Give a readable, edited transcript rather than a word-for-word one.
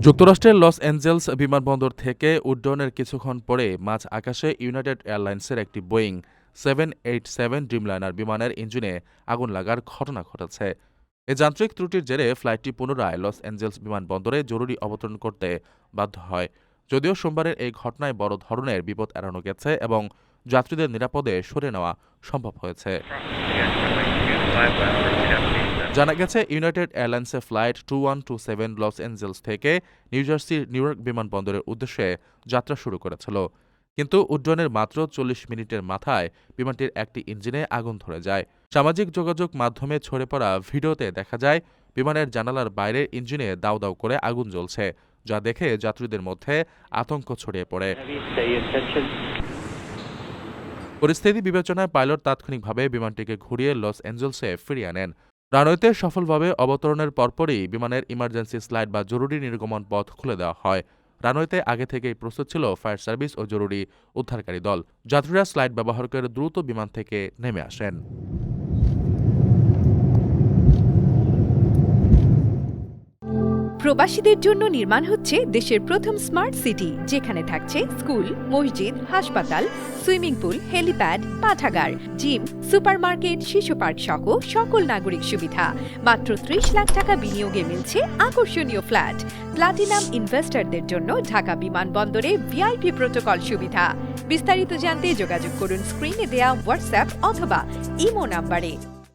যুক্তরাষ্ট্রের Los Angeles বিমানবন্দর থেকে উড্ডয়নের কিছুক্ষণ পরে মাঝ আকাশে ইউনাইটেড এয়ারলাইন্সের একটি বোয়িং 787 ড্রিমলাইনার বিমানের ইঞ্জিনে আগুন লাগার ঘটনা ঘটেছে। এ যান্ত্রিক ত্রুটির জেরে ফ্লাইটটি পুনরায় লস অ্যাঞ্জেলস বিমানবন্দরে জরুরি অবতরণ করতে বাধ্য হয়। যদিও সোমবারের এই ঘটনায় বড় ধরনের বিপদ এড়ানো গেছে এবং যাত্রীদের নিরাপদে সরে নেওয়া সম্ভব হয়েছে। জানা গেছে, ইউনাইটেড এয়ারলাইন্সের ফ্লাইট 2127 লস অ্যাঞ্জেলস থেকে নিউজার্সির নিউইয়র্ক বিমানবন্দরের উদ্দেশ্যে যাত্রা শুরু করেছিল। কিন্তু উড্ডয়নের মাত্র 40 মিনিটের মাথায় বিমানটির একটি ইঞ্জিনে আগুন ধরে যায়। সামাজিক যোগাযোগ মাধ্যমে ছড়ে পড়া ভিডিওতে দেখা যায় বিমানের জানালার বাইরের ইঞ্জিনে দাউ দাউ করে আগুন জ্বলছে, যা দেখে যাত্রীদের মধ্যে আতঙ্ক ছড়িয়ে পড়ে। পরিস্থিতি বিবেচনায় পাইলট তাৎক্ষণিকভাবে বিমানটিকে ঘুরিয়ে লস অ্যাঞ্জেলসে ফিরিয়ে আনেন। রানওয়েতে সফলভাবে অবতরণের পরপরই বিমানের ইমার্জেন্সি স্লাইড বা জরুরি নির্গমন পথ খুলে দেওয়া হয়। রানওয়েতে আগে থেকেই প্রস্তুত ছিল ফায়ার সার্ভিস ও জরুরি উদ্ধারকারী দল। যাত্রীরা স্লাইড ব্যবহার করে দ্রুত বিমান থেকে নেমে আসেন। প্রবাসীদের জন্য নির্মাণ হচ্ছে দেশের প্রথম স্মার্ট সিটি, যেখানে থাকছে স্কুল, মসজিদ, হাসপাতাল, সুইমিং পুল, হেলিপ্যাড, পাঠাগার, জিম, সুপারমার্কেট, শিশু পার্ক সহ সকল নাগরিক সুবিধা। মাত্র 30 লাখ টাকা বিনিয়োগে মিলছে আকর্ষণীয় ফ্ল্যাট। প্লাটিনাম ইনভেস্টরদের জন্য ঢাকা বিমানবন্দরে ভিআইপি প্রোটোকল সুবিধা। বিস্তারিত জানতে যোগাযোগ করুন স্ক্রিনে দেয়া হোয়াটসঅ্যাপ অথবা ইমো নাম্বারে।